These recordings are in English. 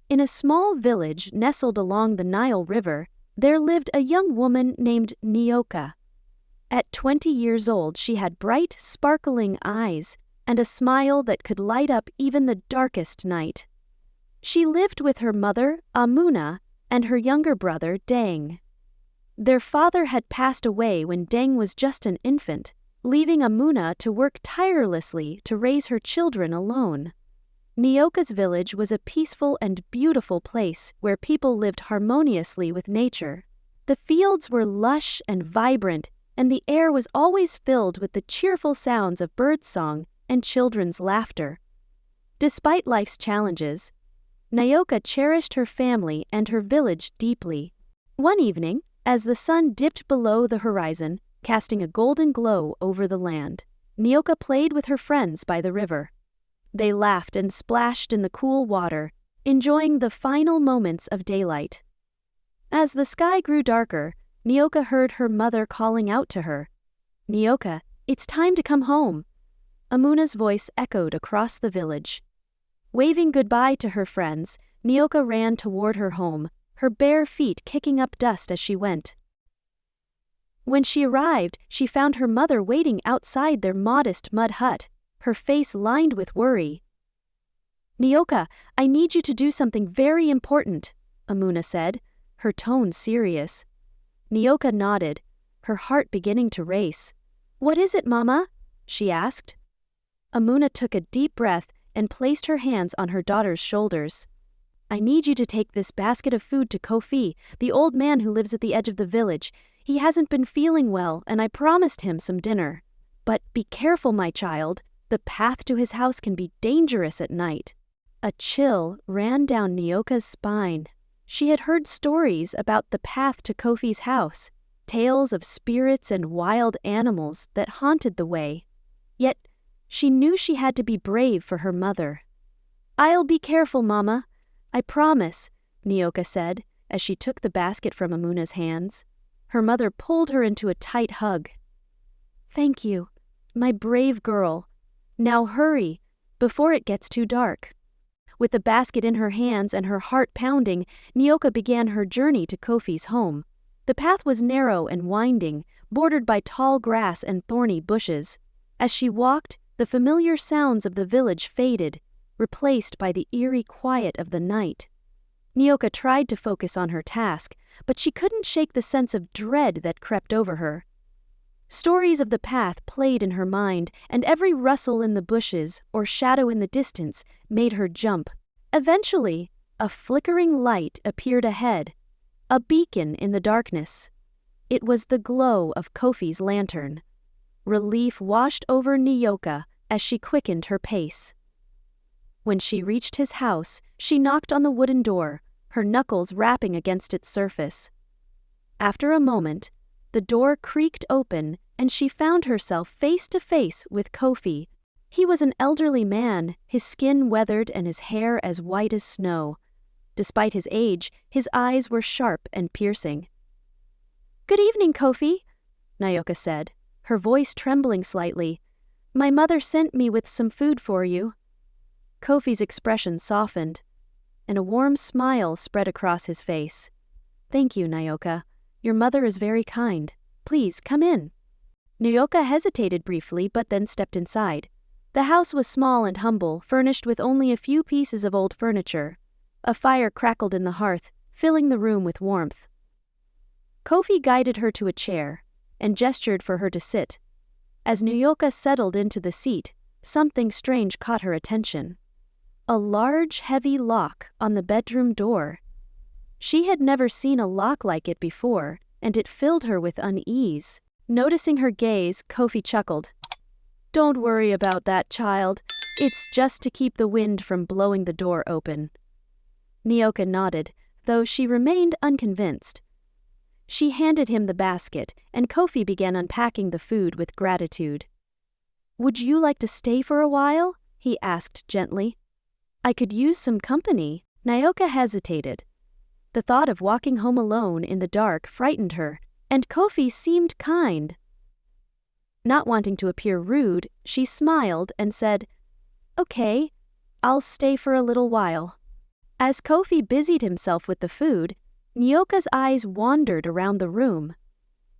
In a small village nestled along the Nile River, there lived a young woman named Nyoka. At 20 years old, she had bright, sparkling eyes and a smile that could light up even the darkest night. She lived with her mother, Amuna, and her younger brother, Deng. Their father had passed away when Deng was just an infant, leaving Amuna to work tirelessly to raise her children alone. Nyoka's village was a peaceful and beautiful place where people lived harmoniously with nature. The fields were lush and vibrant, and the air was always filled with the cheerful sounds of birdsong and children's laughter. Despite life's challenges, Nyoka cherished her family and her village deeply. One evening, as the sun dipped below the horizon, casting a golden glow over the land, Nyoka played with her friends by the river. They laughed and splashed in the cool water, enjoying the final moments of daylight. As the sky grew darker, Nyoka heard her mother calling out to her, "Nyoka, it's time to come home." Amuna's voice echoed across the village. Waving goodbye to her friends, Nyoka ran toward her home, her bare feet kicking up dust as she went. When she arrived, she found her mother waiting outside their modest mud hut, her face lined with worry. "Nyoka, I need you to do something very important," Amuna said, her tone serious. Nyoka nodded, her heart beginning to race. "What is it, Mama?" she asked. Amuna took a deep breath and placed her hands on her daughter's shoulders. "I need you to take this basket of food to Kofi, the old man who lives at the edge of the village. He hasn't been feeling well, and I promised him some dinner. But be careful, my child. The path to his house can be dangerous at night." A chill ran down Nyoka's spine. She had heard stories about the path to Kofi's house, tales of spirits and wild animals that haunted the way. Yet, she knew she had to be brave for her mother. "I'll be careful, Mama. I promise," Nyoka said as she took the basket from Amuna's hands. Her mother pulled her into a tight hug. "Thank you, my brave girl. Now hurry, before it gets too dark." With the basket in her hands and her heart pounding, Nyoka began her journey to Kofi's home. The path was narrow and winding, bordered by tall grass and thorny bushes. As she walked, the familiar sounds of the village faded, replaced by the eerie quiet of the night. Nyoka tried to focus on her task, but she couldn't shake the sense of dread that crept over her. Stories of the path played in her mind, and every rustle in the bushes or shadow in the distance made her jump. Eventually, a flickering light appeared ahead, a beacon in the darkness. It was the glow of Kofi's lantern. Relief washed over Nyoka as she quickened her pace. When she reached his house, she knocked on the wooden door, her knuckles rapping against its surface. After a moment, the door creaked open and she found herself face to face with Kofi. He was an elderly man, his skin weathered and his hair as white as snow. Despite his age, his eyes were sharp and piercing. "Good evening, Kofi," Nyoka said, her voice trembling slightly. "My mother sent me with some food for you." Kofi's expression softened, and a warm smile spread across his face. "Thank you, Nyoka. Your mother is very kind. Please, come in." Nyoka hesitated briefly but then stepped inside. The house was small and humble, furnished with only a few pieces of old furniture. A fire crackled in the hearth, filling the room with warmth. Kofi guided her to a chair and gestured for her to sit. As Nyoka settled into the seat, something strange caught her attention. A large, heavy lock on the bedroom door. She had never seen a lock like it before, and it filled her with unease. Noticing her gaze, Kofi chuckled. "Don't worry about that, child. It's just to keep the wind from blowing the door open." Nyoka nodded, though she remained unconvinced. She handed him the basket, and Kofi began unpacking the food with gratitude. "Would you like to stay for a while?" he asked gently. "I could use some company." Nyoka hesitated. The thought of walking home alone in the dark frightened her, and Kofi seemed kind. Not wanting to appear rude, she smiled and said, "Okay, I'll stay for a little while." As Kofi busied himself with the food, Nyoka's eyes wandered around the room.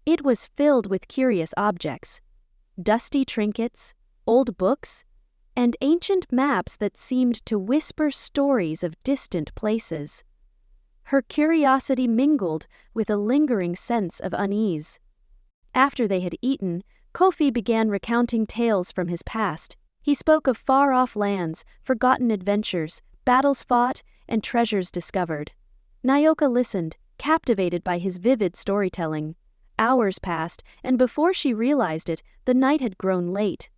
It was filled with curious objects, dusty trinkets, old books, and ancient maps that seemed to whisper stories of distant places. Her curiosity mingled with a lingering sense of unease. After they had eaten, Kofi began recounting tales from his past. He spoke of far-off lands, forgotten adventures, battles fought, and treasures discovered. Nyoka listened, captivated by his vivid storytelling. Hours passed, and before she realized it, the night had grown late.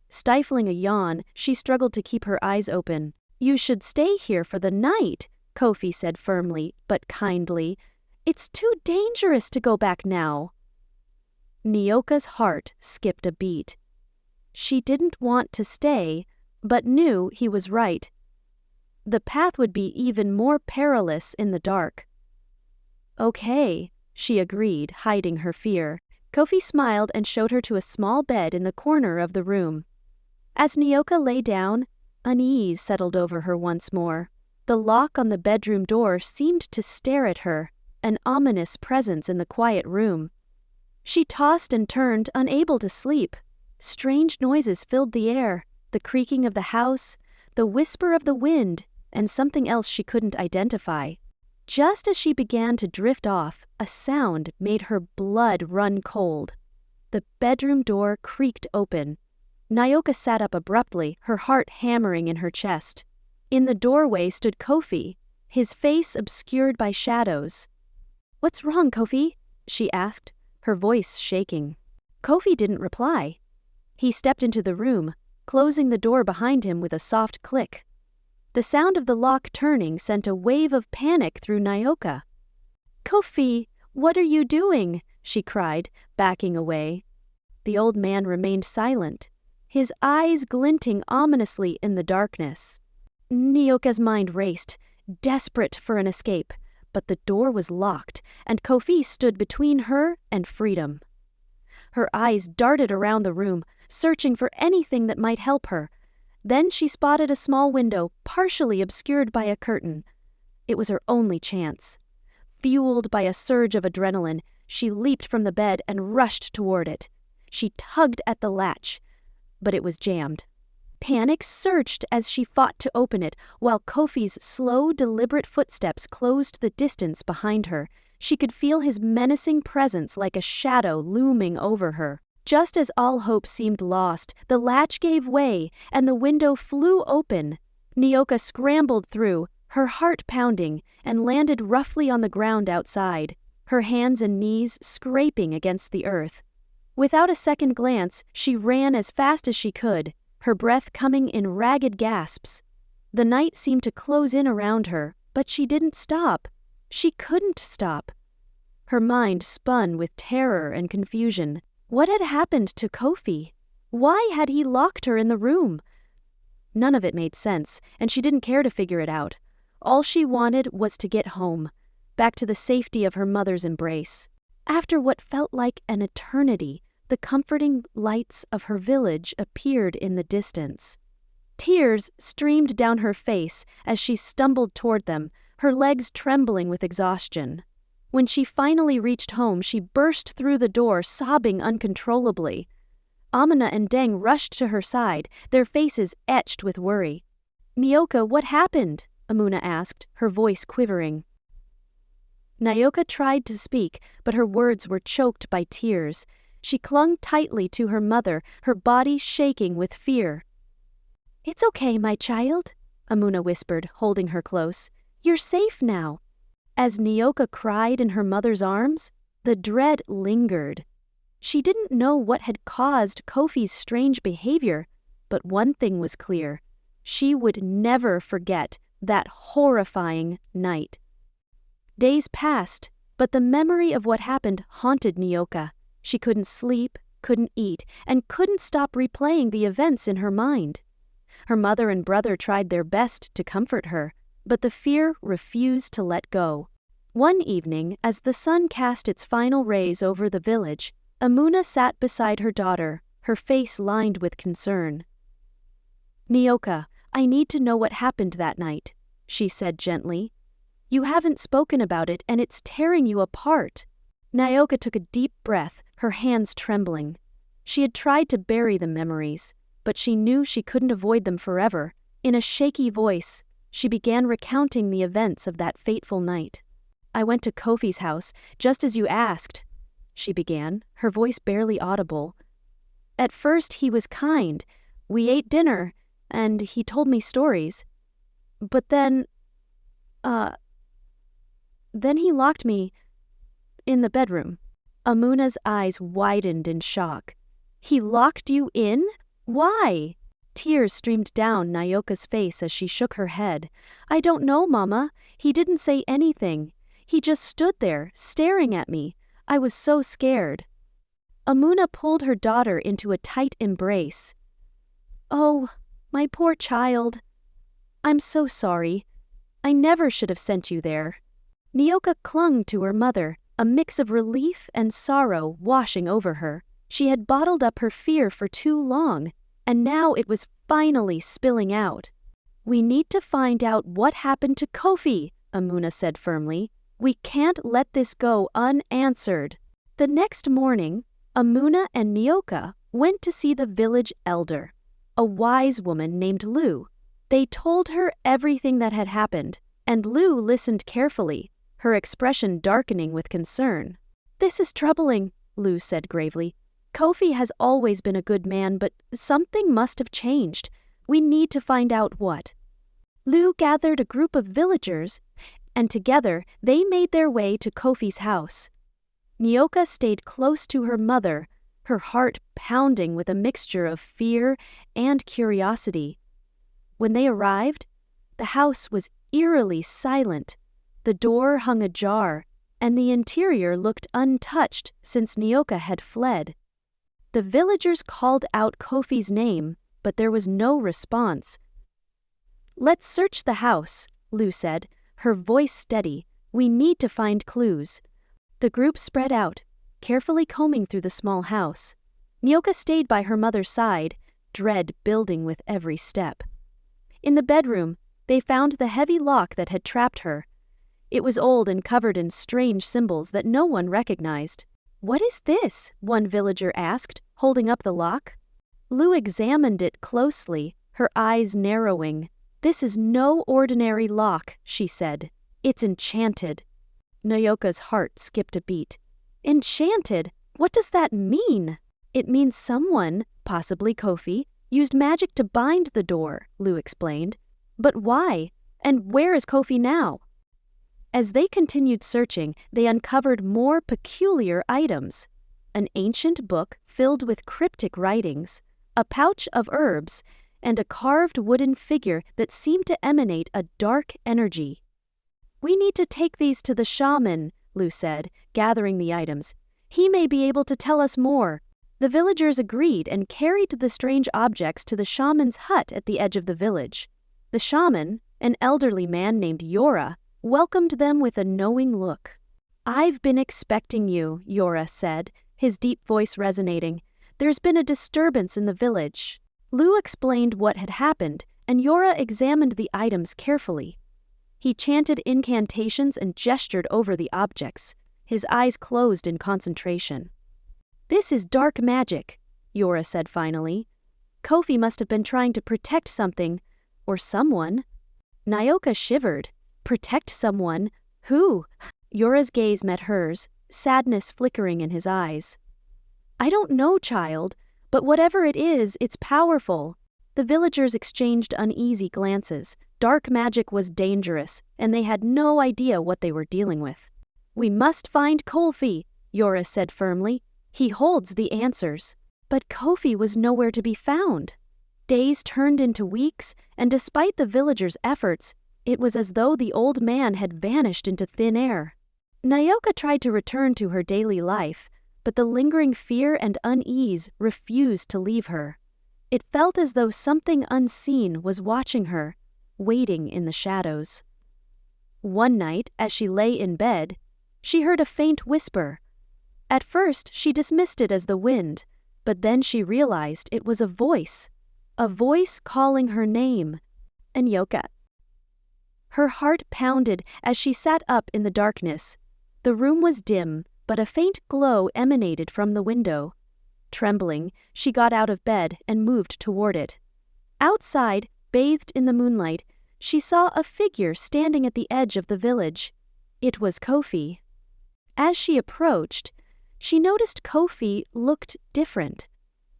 Stifling a yawn, she struggled to keep her eyes open. "You should stay here for the night," Kofi said firmly, but kindly. "It's too dangerous to go back now." Nyoka's heart skipped a beat. She didn't want to stay, but knew he was right. The path would be even more perilous in the dark. "Okay," she agreed, hiding her fear. Kofi smiled and showed her to a small bed in the corner of the room. As Nyoka lay down, unease settled over her once more. The lock on the bedroom door seemed to stare at her, an ominous presence in the quiet room. She tossed and turned, unable to sleep. Strange noises filled the air, the creaking of the house, the whisper of the wind, and something else she couldn't identify. Just as she began to drift off, a sound made her blood run cold. The bedroom door creaked open. Nyoka sat up abruptly, her heart hammering in her chest. In the doorway stood Kofi, his face obscured by shadows. "What's wrong, Kofi?" she asked, her voice shaking. Kofi didn't reply. He stepped into the room, closing the door behind him with a soft click. The sound of the lock turning sent a wave of panic through Nyoka. "Kofi, what are you doing?" she cried, backing away. The old man remained silent, his eyes glinting ominously in the darkness. Nyoka's mind raced, desperate for an escape, but the door was locked, and Kofi stood between her and freedom. Her eyes darted around the room, searching for anything that might help her. Then she spotted a small window, partially obscured by a curtain. It was her only chance. Fueled by a surge of adrenaline, she leaped from the bed and rushed toward it. She tugged at the latch, but it was jammed. Panic surged as she fought to open it, while Kofi's slow, deliberate footsteps closed the distance behind her. She could feel his menacing presence like a shadow looming over her. Just as all hope seemed lost, the latch gave way, and the window flew open. Nyoka scrambled through, her heart pounding, and landed roughly on the ground outside, her hands and knees scraping against the earth. Without a second glance, she ran as fast as she could, her breath coming in ragged gasps. The night seemed to close in around her, but she didn't stop. She couldn't stop. Her mind spun with terror and confusion. What had happened to Kofi? Why had he locked her in the room? None of it made sense, and she didn't care to figure it out. All she wanted was to get home, back to the safety of her mother's embrace. After what felt like an eternity, the comforting lights of her village appeared in the distance. Tears streamed down her face as she stumbled toward them, her legs trembling with exhaustion. When she finally reached home, she burst through the door, sobbing uncontrollably. Amina and Deng rushed to her side, their faces etched with worry. "Nyoka, what happened?" Amuna asked, her voice quivering. Nyoka tried to speak, but her words were choked by tears. She clung tightly to her mother, her body shaking with fear. "It's okay, my child," Amuna whispered, holding her close. "You're safe now." As Nyoka cried in her mother's arms, the dread lingered. She didn't know what had caused Kofi's strange behavior, but one thing was clear. She would never forget that horrifying night. Days passed, but the memory of what happened haunted Nyoka. She couldn't sleep, couldn't eat, and couldn't stop replaying the events in her mind. Her mother and brother tried their best to comfort her, but the fear refused to let go. One evening, as the sun cast its final rays over the village, Amuna sat beside her daughter, her face lined with concern. "Nyoka, I need to know what happened that night. she said gently. "You haven't spoken about it and it's tearing you apart." Nyoka took a deep breath, her hands trembling. She had tried to bury the memories, but she knew she couldn't avoid them forever. In a shaky voice, she began recounting the events of that fateful night. "I went to Kofi's house, just as you asked," she began, her voice barely audible. "At first he was kind. We ate dinner, and he told me stories. But then he locked me in the bedroom." Amuna's eyes widened in shock. "He locked you in? Why?" Tears streamed down Nyoka's face as she shook her head. "I don't know, Mama. He didn't say anything. He just stood there, staring at me. I was so scared." Amuna pulled her daughter into a tight embrace. "Oh, my poor child. I'm so sorry. I never should have sent you there." Nyoka clung to her mother, a mix of relief and sorrow washing over her. She had bottled up her fear for too long, and now it was finally spilling out. "We need to find out what happened to Kofi," Amuna said firmly. "We can't let this go unanswered." The next morning, Amuna and Nyoka went to see the village elder, a wise woman named Lu. They told her everything that had happened, and Lu listened carefully, her expression darkening with concern. "This is troubling," Lu said gravely. "Kofi has always been a good man, but something must have changed. We need to find out what." Lu gathered a group of villagers, and together they made their way to Kofi's house. Nyoka stayed close to her mother, her heart pounding with a mixture of fear and curiosity. When they arrived, the house was eerily silent. The door hung ajar, and the interior looked untouched since Nyoka had fled. The villagers called out Kofi's name, but there was no response. "Let's search the house," Lu said, her voice steady. "We need to find clues." The group spread out, carefully combing through the small house. Nyoka stayed by her mother's side, dread building with every step. In the bedroom, they found the heavy lock that had trapped her. It was old and covered in strange symbols that no one recognized. "What is this?" one villager asked, holding up the lock. Lu examined it closely, her eyes narrowing. "This is no ordinary lock," she said. "It's enchanted." Nyoka's heart skipped a beat. "Enchanted? What does that mean?" "It means someone, possibly Kofi, used magic to bind the door," Lu explained. "But why? And where is Kofi now?" As they continued searching, they uncovered more peculiar items. An ancient book filled with cryptic writings, a pouch of herbs, and a carved wooden figure that seemed to emanate a dark energy. "We need to take these to the shaman," Lu said, gathering the items. "He may be able to tell us more." The villagers agreed and carried the strange objects to the shaman's hut at the edge of the village. The shaman, an elderly man named Yora, welcomed them with a knowing look. "I've been expecting you," Yora said, his deep voice resonating. "There's been a disturbance in the village." Lu explained what had happened, and Yora examined the items carefully. He chanted incantations and gestured over the objects, his eyes closed in concentration. "This is dark magic," Yora said finally. "Kofi must have been trying to protect something, or someone." Nyoka shivered. Protect someone? Who? Yora's gaze met hers, sadness flickering in his eyes. "I don't know, child, but whatever it is, it's powerful." The villagers exchanged uneasy glances. Dark magic was dangerous, and they had no idea what they were dealing with. "We must find Kofi," Yora said firmly. "He holds the answers." But Kofi was nowhere to be found. Days turned into weeks, and despite the villagers' efforts, it was as though the old man had vanished into thin air. Nyoka tried to return to her daily life, but the lingering fear and unease refused to leave her. It felt as though something unseen was watching her, waiting in the shadows. One night, as she lay in bed, she heard a faint whisper. At first, she dismissed it as the wind, but then she realized it was a voice calling her name. "Nyoka." Her heart pounded as she sat up in the darkness. The room was dim, but a faint glow emanated from the window. Trembling, she got out of bed and moved toward it. Outside, bathed in the moonlight, she saw a figure standing at the edge of the village. It was Kofi. As she approached, she noticed Kofi looked different.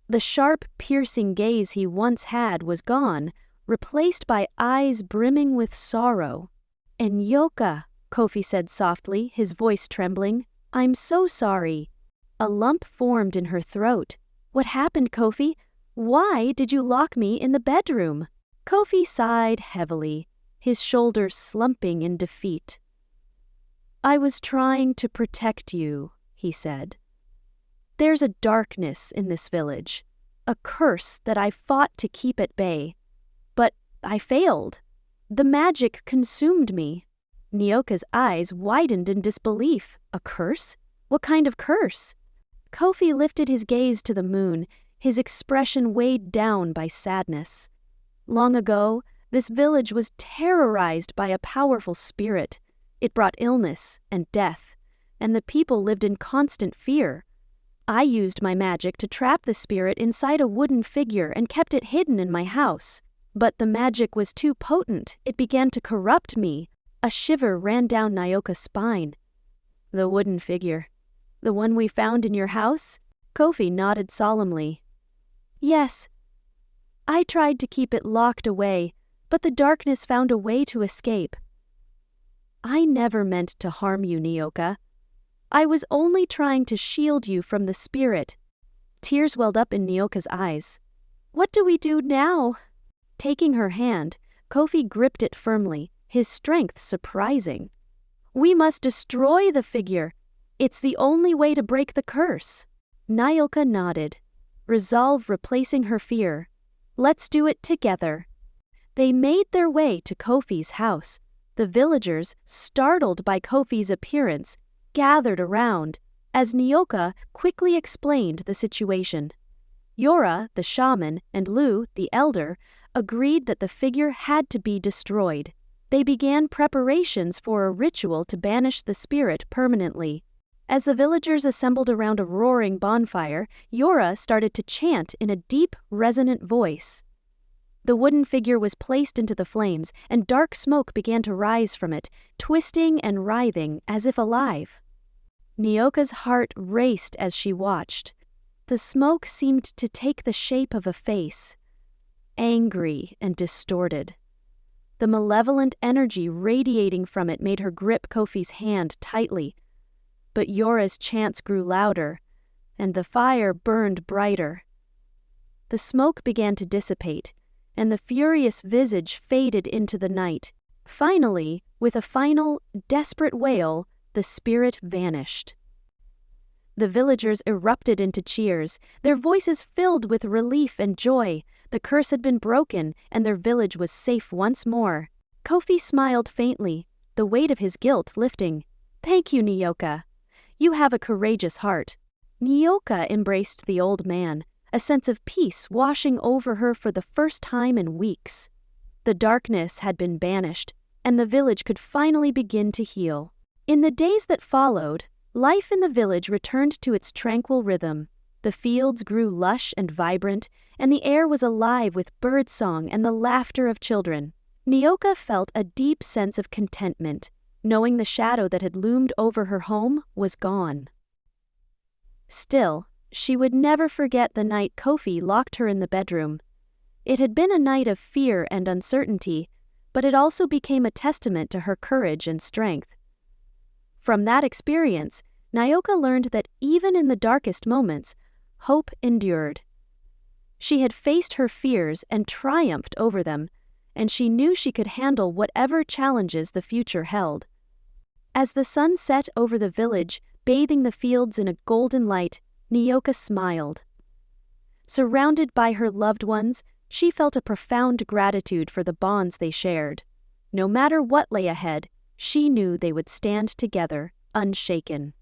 The sharp, piercing gaze he once had was gone, replaced by eyes brimming with sorrow. "Nyoka," Kofi said softly, his voice trembling. "I'm so sorry." A lump formed in her throat. "What happened, Kofi? Why did you lock me in the bedroom?" Kofi sighed heavily, his shoulders slumping in defeat. "I was trying to protect you," he said. "There's a darkness in this village, a curse that I fought to keep at bay. But I failed. The magic consumed me." Nyoka's eyes widened in disbelief. "A curse? What kind of curse?" Kofi lifted his gaze to the moon, his expression weighed down by sadness. Long ago, this village was terrorized by a powerful spirit. It brought illness and death, and the people lived in constant fear. I used my magic to trap the spirit inside a wooden figure and kept it hidden in my house. But the magic was too potent. It began to corrupt me. A shiver ran down Nyoka's spine. "The wooden figure. The one we found in your house?" Kofi nodded solemnly. "Yes. I tried to keep it locked away, but the darkness found a way to escape. I never meant to harm you, Nyoka. I was only trying to shield you from the spirit." Tears welled up in Nyoka's eyes. "What do we do now?" Taking her hand, Kofi gripped it firmly, his strength surprising. "We must destroy the figure. It's the only way to break the curse." Nyoka nodded, resolve replacing her fear. "Let's do it together." They made their way to Kofi's house. The villagers, startled by Kofi's appearance, gathered around, as Nyoka quickly explained the situation. Yora, the shaman, and Lu, the elder, agreed that the figure had to be destroyed. They began preparations for a ritual to banish the spirit permanently. As the villagers assembled around a roaring bonfire, Yora started to chant in a deep, resonant voice. The wooden figure was placed into the flames, and dark smoke began to rise from it, twisting and writhing as if alive. Nyoka's heart raced as she watched. The smoke seemed to take the shape of a face, angry and distorted. The malevolent energy radiating from it made her grip Kofi's hand tightly. But Yora's chants grew louder, and the fire burned brighter. The smoke began to dissipate, and the furious visage faded into the night. Finally, with a final, desperate wail, the spirit vanished. The villagers erupted into cheers, their voices filled with relief and joy. The curse had been broken, and their village was safe once more. Kofi smiled faintly, the weight of his guilt lifting. "Thank you, Nyoka. You have a courageous heart." Nyoka embraced the old man, a sense of peace washing over her for the first time in weeks. The darkness had been banished, and the village could finally begin to heal. In the days that followed, life in the village returned to its tranquil rhythm. The fields grew lush and vibrant, and the air was alive with birdsong and the laughter of children. Nyoka felt a deep sense of contentment, knowing the shadow that had loomed over her home was gone. Still, she would never forget the night Kofi locked her in the bedroom. It had been a night of fear and uncertainty, but it also became a testament to her courage and strength. From that experience, Nyoka learned that even in the darkest moments, hope endured. She had faced her fears and triumphed over them, and she knew she could handle whatever challenges the future held. As the sun set over the village, bathing the fields in a golden light, Nyoka smiled. Surrounded by her loved ones, she felt a profound gratitude for the bonds they shared. No matter what lay ahead, she knew they would stand together, unshaken.